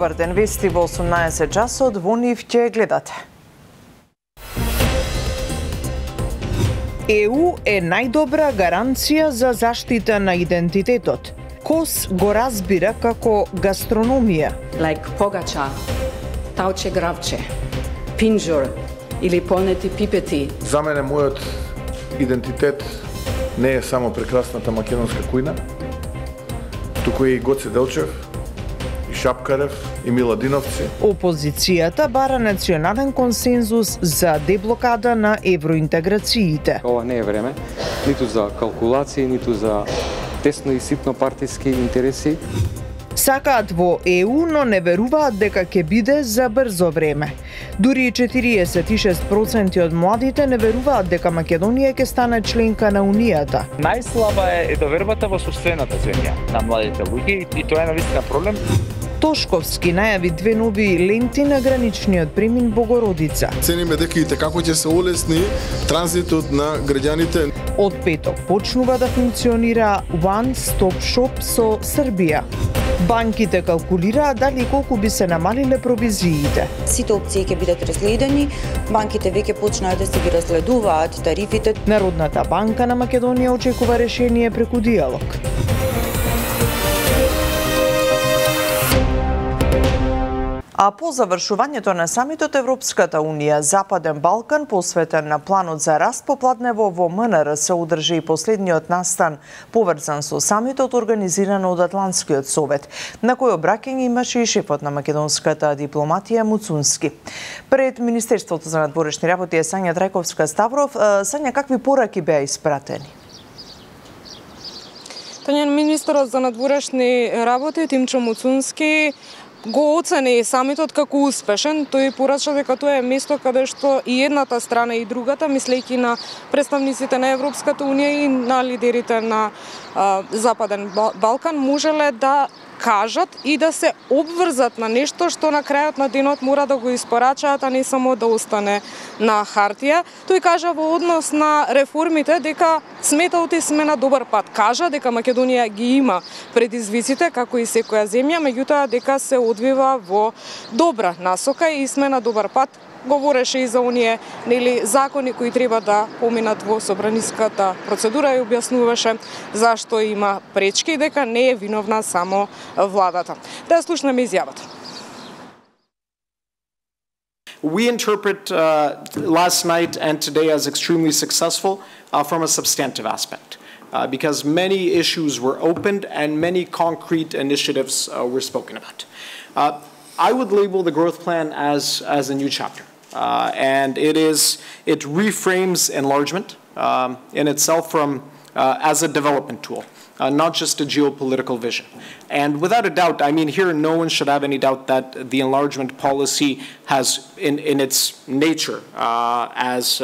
Добар ден, вести во 18 часот, во нив ќе гледате. ЕУ е најдобра гаранција за заштита на идентитетот. КОС го разбира како гастрономија. Like погача, тауче гравче, пинџур или понети пипети. За мене мојот идентитет не е само прекрасната македонска кујна, туку и Гоце Делчев, и Шапкарев, и Миладиновци. Опозицијата бара национален консензус за деблокада на евроинтеграциите. Ова не е време ниту за калкулации, ниту за тесно и ситно партиски интереси. Сакаат во ЕУ, но не веруваат дека ќе биде за брзо време. Дури 46% од младите не веруваат дека Македонија ќе стане членка на Унијата. Најслаба е довербата во сопствената земја на младите луѓе и тоа е навистина проблем. Тошковски најави 2 нови ленти на граничниот премин Богородица. Цениме дека и како ќе се олесни транзитот на граѓаните. Од петок почнува да функционира One Stop Shop со Србија. Банките калкулираат дали колку би се намалиле провизиите. Сите опции ќе бидат разгледани, банките веќе почнаа да се ги разгледуваат тарифите. Народната банка на Македонија очекува решение преку диалог. А по завршувањето на самитот Европската Унија, Западен Балкан, посветен на планот за раст, попладнево во МНР се одржи и последниот настан поврзан со самитот организиран од Атлантскиот совет, на кој обраќање имаше и шефот на македонската дипломатија Муцунски. Пред Министерството за надворешни работи е Сања Трајковска-Ставров. Сања, какви пораки беа испратени? Министерот за надворешни работи Тимчо Муцунски го оцени самитот како успешен. Тој порача дека тоа е место каде што и едната страна и другата, мислејќи на представниците на Европската Унија и на лидерите на Западен Балкан, можеле да кажат и да се обврзат на нешто што на крајот на денот мора да го испорачаат, а не само да остане на хартија. Тој кажа во однос на реформите дека сметаоти сме на добар пат. Кажа дека Македонија ги има предизвиците како и секоја земја, меѓутоа дека се одвива во добра насока и сме на добар пат. Говореше и за оние закони кои треба да поминат во собраниската процедура и објаснуваше зашто има пречки и дека не е виновна само владата. Да слушнеме изјавата. We interpret last night and today as extremely successful from a substantive aspect. Because many issues were opened and many concrete initiatives were spoken about. I would label the growth plan as a new chapter. And it reframes enlargement in itself from as a development tool, not just a geopolitical vision. And without a doubt, I mean, here no one should have any doubt that the enlargement policy has, in its nature, as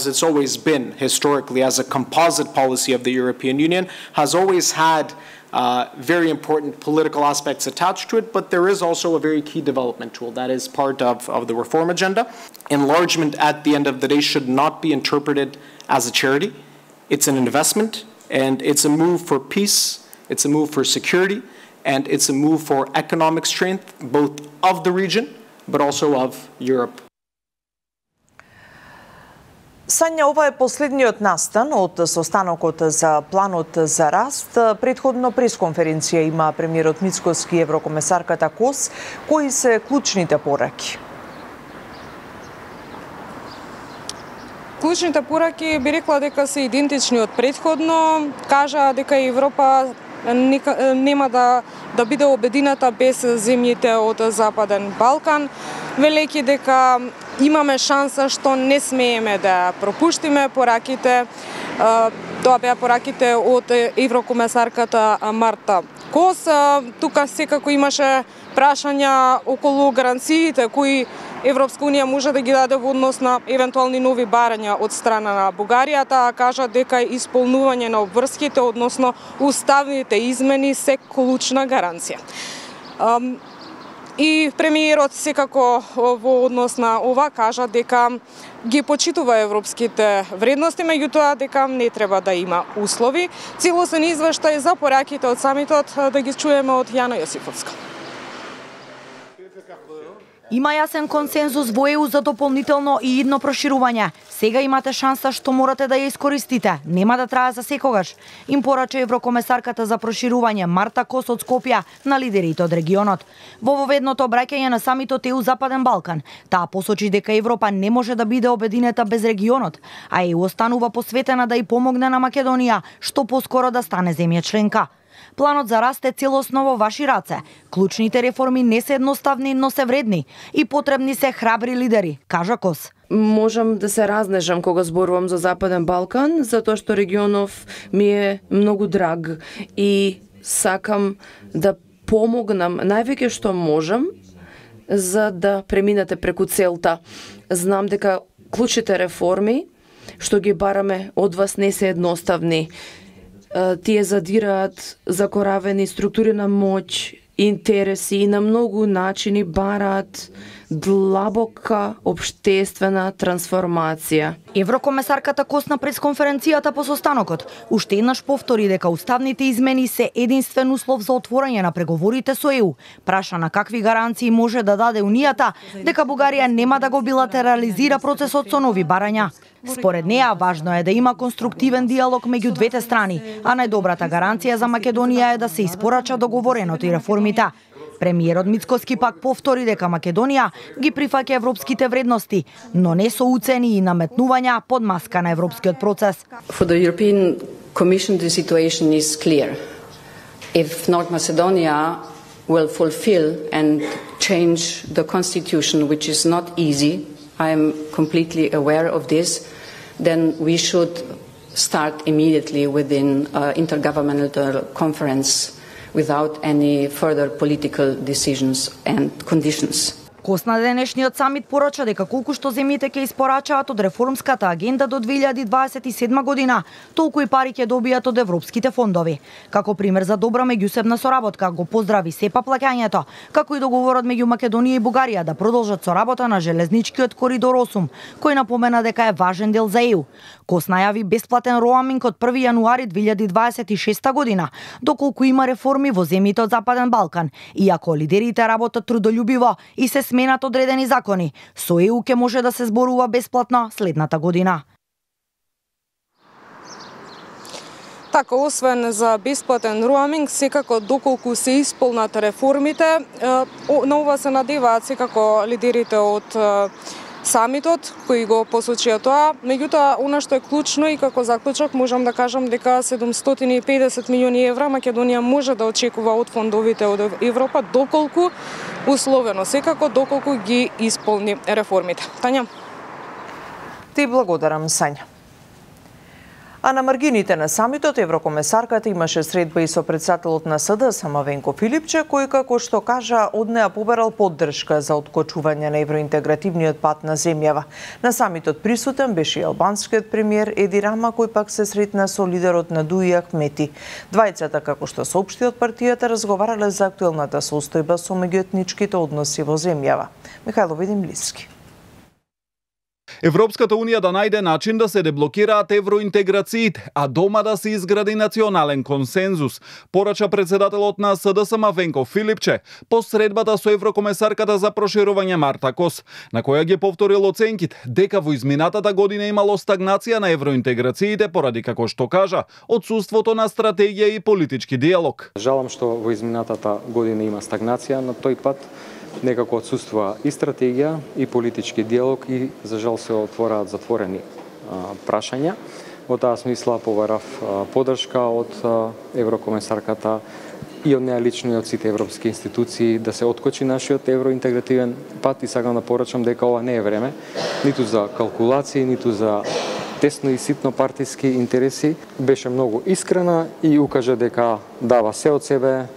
it's always been historically, as a composite policy of the European Union, has always had very important political aspects attached to it, but there is also a very key development tool that is part of the reform agenda. Enlargement, at the end of the day, should not be interpreted as a charity. It's an investment, and it's a move for peace, it's a move for security, and it's a move for economic strength, both of the region, but also of Europe. Сања, ова е последниот настан од состанокот за планот за раст. Предходно пресконференција има премиерот Мицкоски и еврокомесарката Кос. Кои се клучните пораки? Клучните пораки би рекла дека се идентични од предходно. Кажа дека Европа нема да биде обедината без земјите од Западен Балкан, велејќи дека имаме шанса што не смееме да пропуштиме пораките. Тоа беа пораките од еврокомесарката Марта Кос. Тука секако имаше прашања околу гаранциите кои Европска Унија може да ги даде во однос на евентуални нови барања од страна на Бугарија, таа кажа дека исполнување на обврските, односно уставните измени се клучна гаранција. И премиерот секако во однос на ова кажа дека ги почитува европските вредности, меѓутоа дека не треба да има услови. Целосен извештај за пораките од самитот да ги чуеме од Јана Јосифовска. Има јасен консензус во ЕУ за дополнително и идно проширување. Сега имате шанса што морате да ја искористите. Нема да трае за секогаш. Им порача еврокомесарката за проширување Марта Кос од Скопје на лидерите од регионот. Во воведното обраќање на самитот ЕУ Западен Балкан, таа посочи дека Европа не може да биде обединета без регионот, а ЕУ останува посветена да и помогне на Македонија што поскоро да стане земја членка. Планот за раст е целосно во ваши раце. Клучните реформи не се едноставни, но се вредни и потребни се храбри лидери, кажа Кос. Можам да се разнежам кога зборувам за Западен Балкан, затоа што регионов ми е многу драг и сакам да помогнам највеќе што можам за да преминете преку целта. Знам дека клучните реформи што ги бараме од вас не се едноставни. Тие задираат закоравени структури на моќ, интереси и на многу начини бараат длабока општествена трансформација. Еврокомесарката Кос на пресконференцијата по состанокот уште еднаш повтори дека уставните измени се единствен услов за отворање на преговорите со ЕУ. Праша на какви гаранции може да даде Унијата дека Бугарија нема да го билатерализира процесот со нови барања. Според неа, важно е да има конструктивен диалог меѓу двете страни, а најдобрата гаранција за Македонија е да се испорача договореното и реформите. Премиерот Мицкоски пак повтори дека Македонија ги прифаќа европските вредности, но не со уцени и наметнувања под маска на европскиот процес. For the European Commission the situation is clear. If North Macedonia will fulfill and change the constitution, which is not easy, I am completely aware of this, then we should start immediately within intergovernmental conference without any further political decisions and conditions. Кос на денешниот самит порача дека колку што земјите ќе испорачаат од реформската агенда до 2027 година, толку и пари ќе добијат од европските фондови. Како пример за добра меѓусебна соработка го поздрави СЕПА плаќањето, како и договорот меѓу Македонија и Бугарија да продолжат соработа на железничкиот коридор 8, кој напомена дека е важен дел за ЕУ. Кос најави бесплатен роаминг од 1 јануари 2026 година, доколку има реформи во земјите од Западен Балкан, иако лидерите работат трудолюбиво и се сменат одредени закони, со ЕУ ќе може да се зборува бесплатно следната година. Така, освен за бесплатен роаминг, секако доколку се исполнат реформите, на ова се надеваат секако лидерите од самитот кои го посочија тоа. Меѓутоа, она што е клучно и како заклучок можам да кажам дека 750 милиони евра Македонија може да очекува од фондовите од Европа, доколку условено секако, доколку ги исполни реформите. Тања. Ти благодарам, Сања. А на маргините на самитот еврокомесарката имаше средба и со претседателот на СДСМ Венко Филипче, кој како што кажа од неа побарал поддршка за откочување на евроинтегративниот пат на земјава. На самитот присутен беше и албанскиот премиер Еди Рама, кој пак се сретна со лидерот на Дуи Ахмети. Двајцата, како што соопшти од партијата, разговарале за актуелната состојба со меѓуетничките односи во земјава. Михајло Ведимлиски. Европската Унија да најде начин да се деблокираат евроинтеграциите, а дома да се изгради национален консензус, порача претседателот на СДСМ Венко Филипче по средбата со еврокомесарката за проширување Марта Кос, на која ги повторил оценките дека во изминатата година имало стагнација на евроинтеграциите поради, како што кажа, отсуството на стратегија и политички диалог. Жалам што во изминатата година има стагнација на тој пат. Некако отсуствува и стратегија, и политички диалог, и за жал се отвораат затворени прашања. Во таа смисла побарав поддршка од еврокомесарката и од неа лично и од сите европски институции да се откочи нашиот евроинтегративен пат, и сакам да порачам дека ова не е време ниту за калкулации, ниту за тесно и ситно партиски интереси. Беше многу искрена и укажа дека дава се од себе,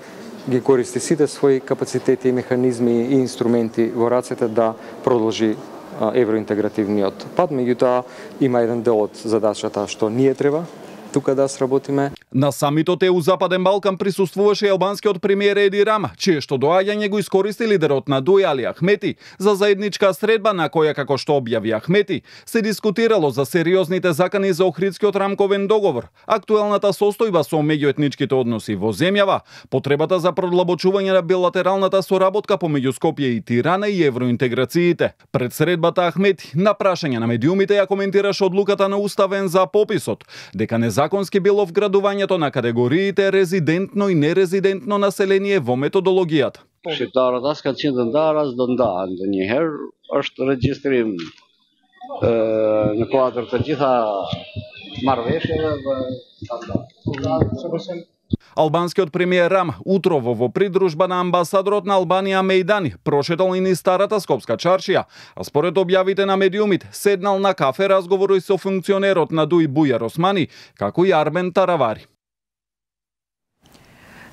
ги користи сите своји капацитети, механизми и инструменти во рацете да продолжи евроинтегративниот пат. Меѓутоа, има еден дел од задачата што ние треба тука да сработиме. На самитот ЕУ Западен Балкан присуствуваше албанскиот премиер Еди Рама, чие што доаѓање го искористи лидерот на ДУИ Али Ахмети за заедничка средба на која, како што објави Ахмети, се дискутирало за сериозните закани за Охридскиот рамковен договор, актуелната состојба со меѓуетничките односи во земјава, потребата за продлабочување на билатералната соработка помеѓу Скопје и Тирана и евроинтеграциите. Пред средбата Ахмети на прашање на медиумите ја коментираше одлуката на Уставен за пописот, дека незаконски било вградувањето на категориите резидентно и нерезидентно население во методологијата. Shqiptarët as kanë qenë të ndarë, as do ndahen ndonjëherë, është regjistrim në kuadër të gjitha marrëveshjeve dhe standardeve. Албанскиот премиер Рама утрово во придружба на амбасадорот на Албанија Мејдани прошетал и низ старата скопска чаршија, а според објавите на медиумите седнал на кафе разговори со функционерот на ДУИ Бујар Османи, како и Армен Таравари.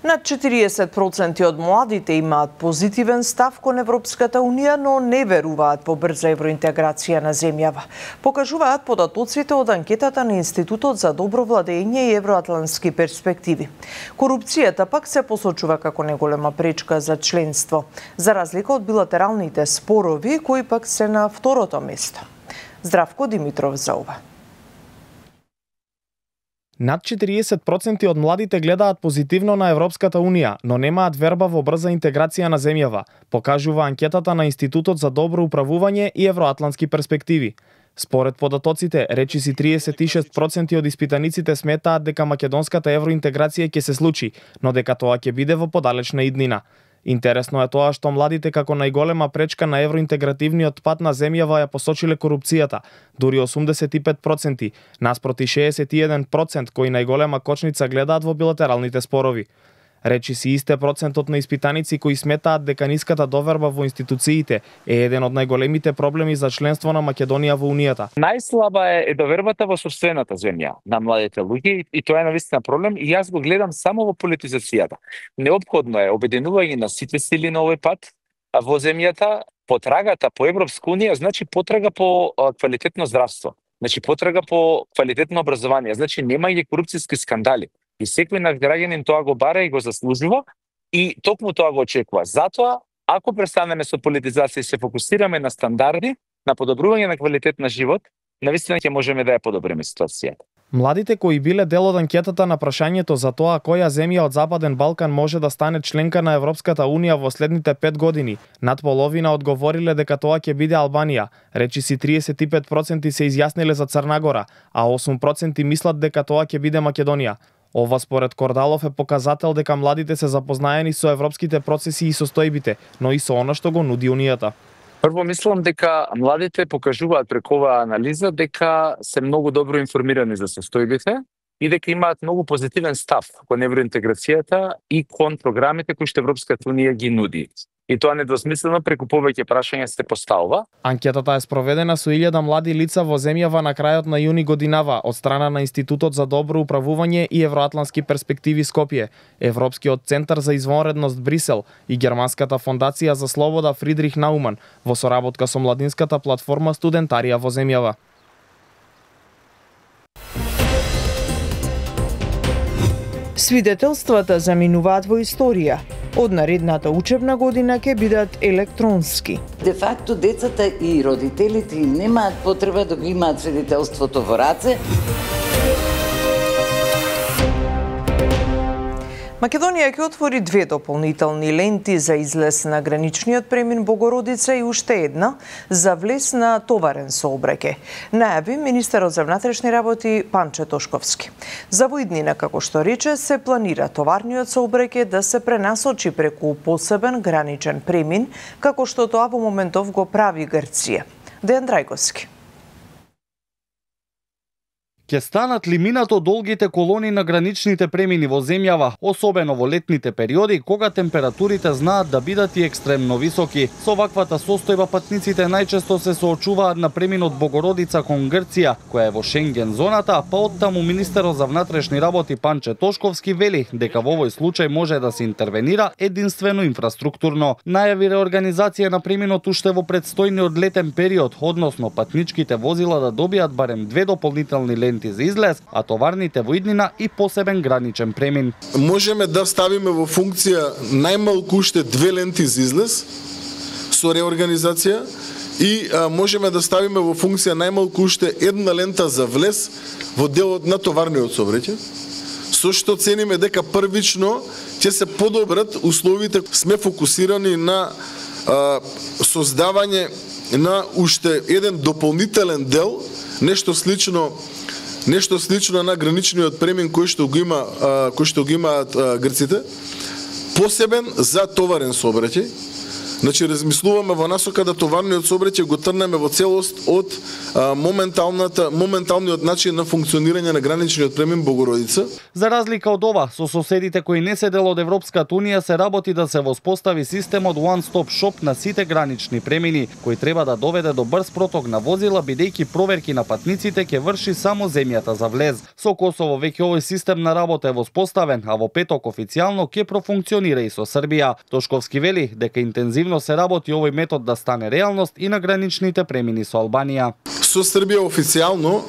Над 40% од младите имаат позитивен став кон Европската Унија, но не веруваат во брза евроинтеграција на земјава. Покажуваат податоците од анкетата на Институтот за добро владење и евроатлантски перспективи. Корупцијата пак се посочува како неголема пречка за членство, за разлика од билатералните спорови, кои пак се на второто место. Здравко Димитров за ова. Над 40% од младите гледаат позитивно на Европската Унија, но немаат верба во брза интеграција на земјава, покажува анкетата на Институтот за добро управување и евроатлантски перспективи. Според податоците, речиси 36% од испитаниците сметаат дека македонската евроинтеграција ќе се случи, но дека тоа ќе биде во подалечна иднина. Интересно е тоа што младите како најголема пречка на евроинтегративниот пат на земјава ја посочиле корупцијата, дури 85%, наспроти 61% кои најголема кочница гледаат во билатералните спорови. Речиси исте процентот на испитаници кои сметаат дека ниската доверба во институциите е еден од најголемите проблеми за членство на Македонија во Унијата. Најслаба е довербата во сопствената земја на младите луѓе и тоа е навистина проблем и јас го гледам само во политизацијата. Неопходно е обединување на сите сили на овој пат во земјата, потрагата по Европска Унија, значи потрага по квалитетно здравство, значи потрага по квалитетно образование, значи немање корупцијски скандали. И секој наш граѓанин тоа го бара и го заслужува и токму тоа го очекува. Затоа, ако престанеме со политизација и се фокусираме на стандарди, на подобрување на квалитет на живот, навистина ќе можеме да ја подобриме ситуацијата. Младите кои биле дел од анкетата на прашањето за тоа која земја од Западен Балкан може да стане членка на Европската Унија во следните 5 години, над половина одговориле дека тоа ќе биде Албанија, речиси 35% се изјасниле за Црна Гора, а 8% мислат дека тоа ќе биде Македонија. Ова според Кордалов е показател дека младите се запознаени со европските процеси и состојбите, но и со она што го нуди Унијата. Прво мислам дека младите покажуваат преку оваа анализа дека се многу добро информирани за состојбите и дека имаат многу позитивен став кон евроинтеграцијата и кон програмите кои што Европската Унија ги нуди. И тоа недвосмислено преку повеќе прашања се поставува. Анкетата е спроведена со 1000 млади лица во земјава на крајот на јуни годинава од страна на Институтот за добро управување и евроатлантски перспективи Скопје, Европскиот центар за извонредност Брисел и Германската фондација за слобода Фридрих Науман во соработка со младинската платформа Студентарија во земјава. Свидетелствата заминуваат во историја. Од наредната учебна година ќе бидат електронски. Де факто децата и родителите немаат потреба да го имаат свидетелството во раце. Македонија ќе отвори 2 дополнителни ленти за излез на граничниот премин Богородица и уште една за влез на товарен сообраќај, најави министерот за внатрешни работи Панче Тошковски. За во иднина, како што рече, се планира товарниот сообраќај да се пренасочи преку посебен граничен премин, како што тоа во моментов го прави Грција. Дејан Драјковски. Ќе станат ли минато долгите колони на граничните премини во земјава, особено во летните периоди, кога температурите знаат да бидат и екстремно високи. Со ваквата состојба патниците најчесто се соочуваат на преминот Богородица кон Грција, која е во Шенген зоната, па оттаму министерот за внатрешни работи Панче Тошковски вели дека во овој случај може да се интервенира единствено инфраструктурно. Најави реорганизација на преминот уште во предстојниот летен период, односно патничките возила да добијат барем 2 дополнителни ленти ленти за излез, а товарните во иднина и посебен граничен премин. Можеме да ставиме во функција најмалку уште 2 ленти за излез со реорганизација и можеме да ставиме во функција најмалку уште 1 лента за влез во делот на товарниот сообраќај. Со што цениме дека првично ќе се подобрат условите. Сме фокусирани на создавање на уште еден дополнителен дел, нешто слично на граничниот премин кој што го имаат грците, посебен за товарен сообраќај. Значи, размислуваме во насока да товарниот сообраќај го трнеме во целост од моменталниот начин на функционирање на граничниот премин Богородица. За разлика од ова, со соседите кои не се дел од Европската Унија се работи да се воспостави системот One Stop Shop на сите гранични премини, кој треба да доведе до брз проток на возила, бидејќи проверки на патниците ќе врши само земјата за влез. Со Косово веќе овој систем на работа е воспоставен, а во петок официјално ќе профункционира и со Србија. Тошковски вели дека интензивно се работи овој метод да стане реалност и на граничните премини со Албанија. Со Србија официјално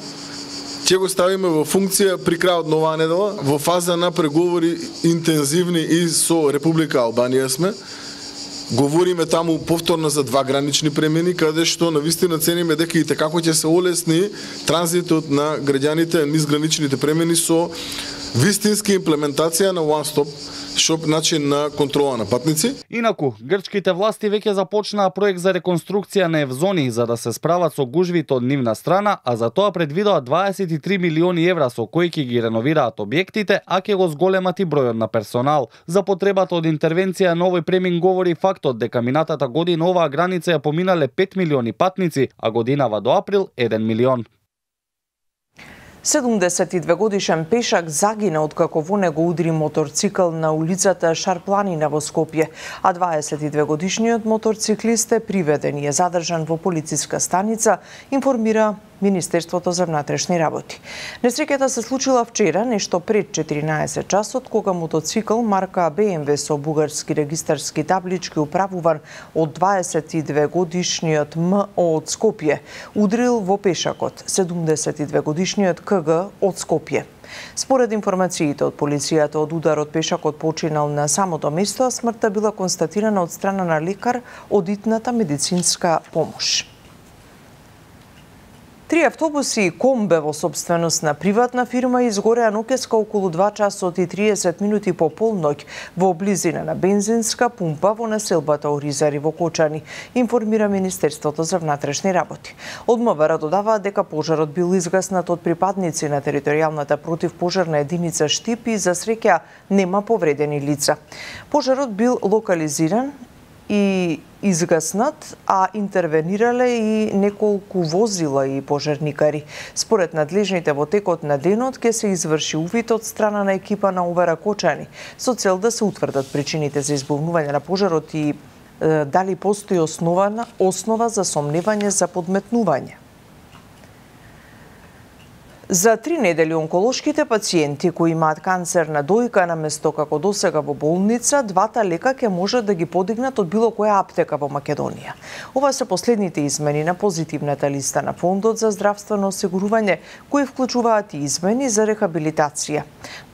ќе го ставиме во функција при крајот на оваа недела, во фаза на преговори интензивни и со Република Албанија сме. Говориме таму повторно за 2 гранични премини, каде што навистина цениме дека и како ќе се олесни транзитот на граѓаните низ граничните премини со вистински имплементација на One Stop Shop начин на контрола на патници. Инаку, грчките власти веќе започнаа проект за реконструкција на евзони за да се справат со гужвите од нивна страна, а за тоа предвидоа 23 милиони евра со кои ќе ги реновираат објектите, а ќе го зголемат и бројот на персонал. За потребата од интервенција на овој премин говори фактот дека минатата година оваа граница ја поминале 5 милиони патници, а годинава до април 1 милион. 72 годишен пешак загина откако во него удри моторцикл на улицата Шарпланина во Скопје, а 22 годишниот моторциклист е приведен и е задржан во полициска станица, информира Министерството за внатрешни работи. Несреќата се случила вчера, нешто пред 14 часот, кога мотоцикл марка BMW со бугарски регистарски таблички управуван од 22 годишниот МО од Скопје удрил во пешакот 72 годишниот КГ од Скопје. Според информациите од полицијата, од ударот пешакот починал на самото место, а смртта била констатирана од страна на лекар од итната медицинска помош. 3 автобуси и комбе во собственост на приватна фирма изгореа ноќеска околу 2 часот и 30 минути по полноќ во близина на бензинска пумпа во населбата Оризари во Кочани, информира Министерството за внатрешни работи. Од МВР додаваат дека пожарот бил изгаснат од припадници на територијалната противпожарна единица Штип и за среќа нема повредени лица. Пожарот бил локализиран и изгаснат, а интервенирале и неколку возила и пожарникари. Според надлежните во текот на денот ќе се изврши увид од страна на екипа на МВР Кочани со цел да се утврдат причините за избавување на пожарот и дали постои основа за сомневање за подметнување. За 3 недели онколошките пациенти кои имаат канцер на дојка наместо како досега во болница, двата лека ќе можат да ги подигнат од било која аптека во Македонија. Ова се последните измени на позитивната листа на Фондот за здравствено осигурување, кои вклучуваат и измени за рехабилитација.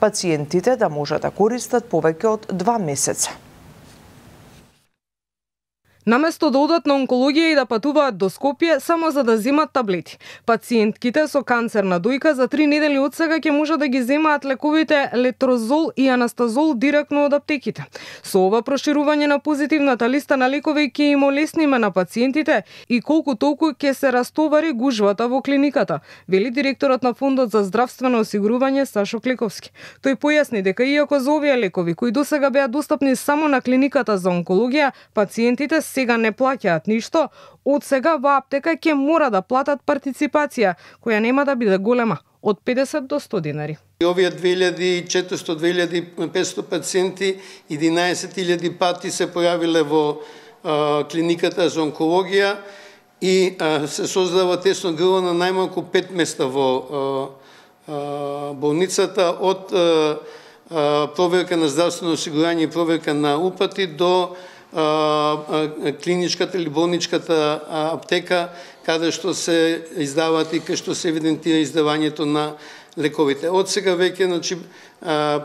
Пациентите да можат да користат повеќе од 2 месеца. Наместо да одат на онкологија и да патуваат до Скопје само за да земат таблети, пациентките со канцер на дојка за 3 недели од сега ќе можат да ги земаат лековите летрозол и анастазол директно од аптеките. Со ова проширување на позитивната листа на лекови ќе им олесниме на пациентите и колку толку ќе се растовари гужвата во клиниката, вели директорот на Фондот за здравствено осигурување Сашо Клековски. Тој појасни дека иако за овие лекови кои досега беа достапни само на клиниката за онкологија, пациентите сега не плаќаат ништо, од сега во аптека ќе мора да платат партиципација, која нема да биде голема, од 50 до 100 динари. Овие 2400-2500 пациенти 11.000 пати се појавиле во клиниката за онкологија и се создава тесно грло на најмалку 5 места во болницата, од проверка на здравствено осигурување и проверка на упати до клиничката или болничката аптека, каде што се издаваат и каде што се евидентира издавањето на лековите. Од сега веќе, значи,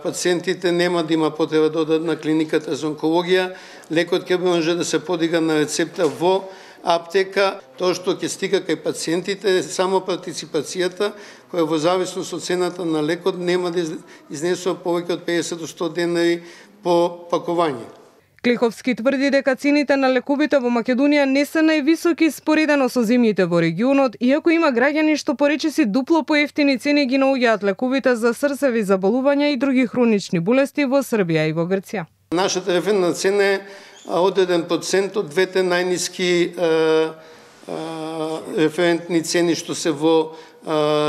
пациентите нема да има потреба да одат на клиниката за онкологија, лекот ќе може да се подига на рецепта во аптека. Тоа што ќе стига кај пациентите е само партиципацијата, која во зависност од цената на лекот нема да изнесува повеќе од 50 до 100 денари по пакување. Клиховски тврди дека цените на лековите во Македонија не се највисоки споредено со земјите во регионот, иако има граѓани што поречиси дупло поевтини цени ги наоѓаат лековите за срцеви заболувања и други хронични болести во Србија и во Грција. Нашата референтна цена е од 1% од двете најниски референтни цени што се во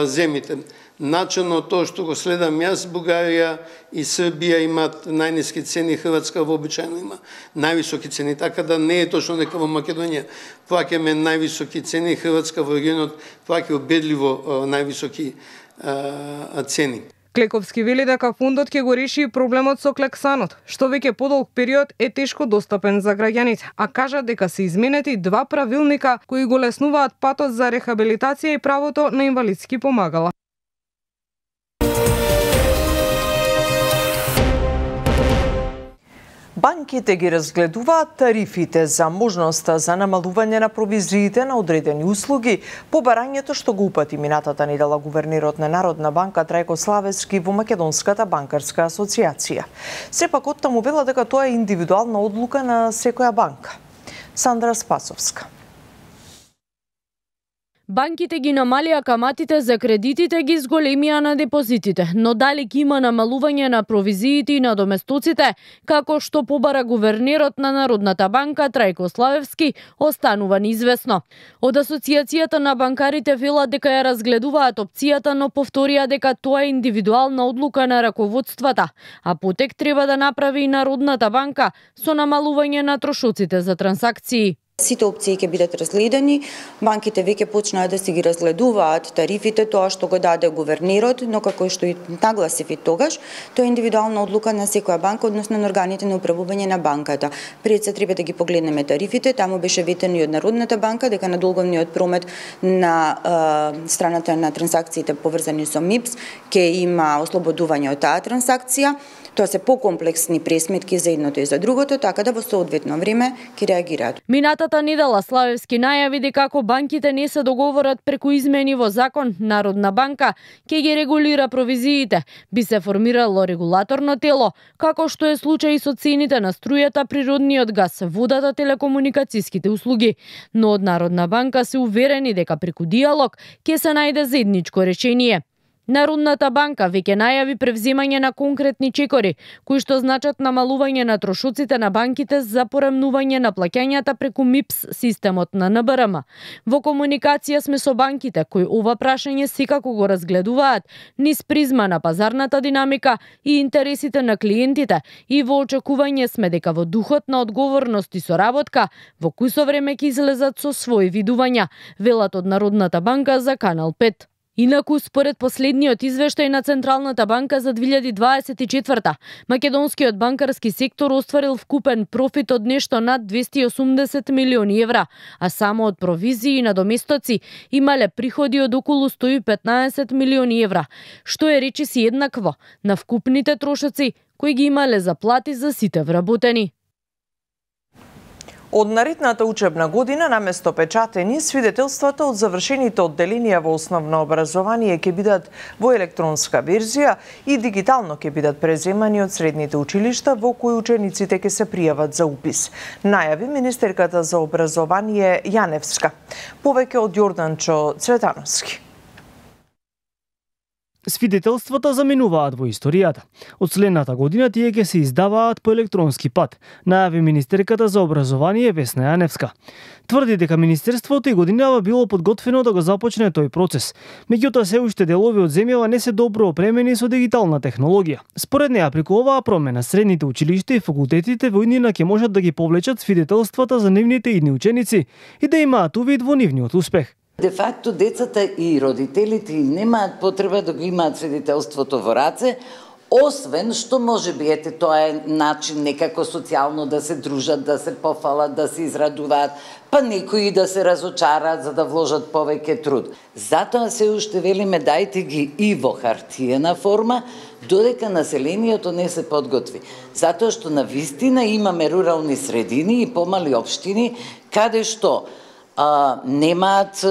земјите. Начелно тоа што го следам јас, Бугарија и Србија имаат најниски цени, Хрватска вообичаено има највисоки цени, така да не е точно дека во Македонија плаќаме највисоки цени, Хрватска во регионот плаќа убедливо највисоки цени. Клековски вели дека фондот ќе го реши проблемот со клексанот, што веќе подолг период е тешко достапен за граѓаните, а кажа дека се изменети 2 правилника кои го леснуваат патот за рехабилитација и правото на инвалидски помагала. Банките ги разгледуваат тарифите за можноста за намалување на провизиите на одредени услуги по барањето што го упати минатата недела гувернерот на Народна банка Трајко Славевски во Македонската банкарска асоциација. Сепак оттаму вела дека тоа е индивидуална одлука на секоја банка. Сандра Спасовска. Банките ги намалија каматите за кредитите, ги зголемија на депозитите, но дали ќе има намалување на провизиите и на доместоците, како што побара гувернерот на Народната банка Трајко Славевски, останува неизвестно. Од асоциацијата на банкарите велат дека ја разгледуваат опцијата, но повторија дека тоа е индивидуална одлука на раководствата, а потек треба да направи и Народната банка со намалување на трошоците за трансакции. Сите опции ќе бидат разгледани, банките веќе почнаа да си ги разгледуваат тарифите, тоа што го даде гувернерот, но како што и нагласив и тогаш, тоа е индивидуална одлука на секоја банка, односно на органите на управување на банката. Пред се треба да ги погледнеме тарифите, таму беше ветено и од Народната банка дека на долговниот промет на страната на трансакциите поврзани со МИПС ќе има ослободување од таа трансакција. Тоа се покомплексни пресметки за едното и за другото, така да во соодветно време ќе реагираат. Минатата недела Славевски најави дека ако банките не се договорат преку измени во закон, Народна банка ќе ги регулира провизиите, би се формирало регулаторно тело, како што е случај со цените на струјата, природниот газ, водата, телекомуникацијските услуги. Но од Народна банка се уверени дека преку диалог ќе се најде заедничко решение. Народната банка веќе најави превземање на конкретни чекори, кои што значат намалување на трошоците на банките за поремнување на плаќањата преку МИПС системот на НБРМ. Во комуникација сме со банките, кои ова прашање секако го разгледуваат низ призма на пазарната динамика и интересите на клиентите, и во очекување сме дека во духот на одговорност и соработка во кој со време ќе излезат со своји видувања, велат од Народната банка за Канал 5. Инаку, според последниот извештај на Централната банка за 2024, македонскиот банкарски сектор остварил вкупен профит од нешто над 280 милиони евра, а само од провизии и надоместоци имале приходи од околу 115 милиони евра, што е речиси еднакво на вкупните трошоци кои ги имале заплати за сите вработени. Од наредната учебна година, наместо печатени, свидетелствата од завршените одделенија во основно образование ќе бидат во електронска верзија и дигитално ќе бидат преземани од средните училишта во кои учениците ќе се пријават за упис, најави министерката за образование Јаневска. Повеќе од Јорданчо Цветановски. Свидетелствата заменуваат во историјата. Од следната година тие ќе се издаваат по електронски пат, најави министерката за образование Весна Јаневска. Тврди дека министерството и годинава било подготвено да го започне тој процес. Меѓутоа се уште делови од земјава не се добро опремени со дигитална технологија. Според неа, преку оваа промена, средните училишта и факултетите во иднина ќе можат да ги повлечат свидетелствата за нивните идни ученици и да имаат увид во нивниот успех. Де факто, децата и родителите немаат потреба да го имаат свидетелството во раце, Освен што може би ете тоа е начин некако социјално да се дружат, да се пофалат, да се израдуваат, па некои да се разочараат за да вложат повеќе труд. Затоа се уште велиме дајте ги и во хартиена форма, додека населението не се подготви. Затоа што навистина имаме рурални средини и помали општини каде што немаат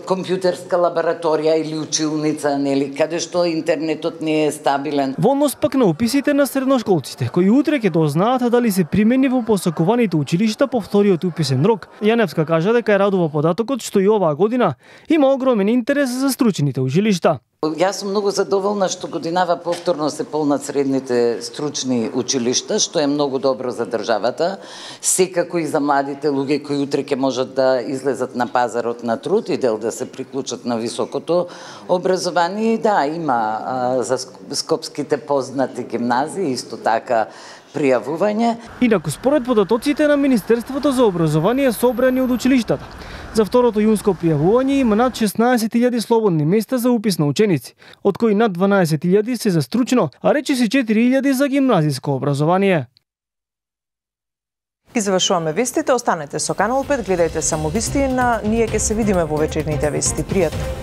компјутерска лабораторија или училница, нели, каде што интернетот не е стабилен. Во однос пак на уписите на средношколците, кои утре ќе дознаат дали се примени во посакуваните училишта по вториот уписен рок. Јаневска кажа дека е радува податокот што и оваа година има огромен интерес за стручните училишта. Јас сум многу задоволна што годинава повторно се полнат средните стручни училишта, што е многу добро за државата, секако и за младите луѓе кои утре ќе можат да излезат на пазарот на труд и дел да се приклучат на високото образование. Да, има за скопските познати гимназии, исто така пријавување. Инаку според податоците на Министерството за образование собрани од училиштата, за второто јунско пријавување има над 16.000 слободни места за упис на ученици, од кои над 12.000 се за стручно, а речиси 4.000 за гимназиско образование. И завршуваме вестите, останете со Канал 5, гледајте само вести, ние ќе се видиме во вечерните вести. Пријатно!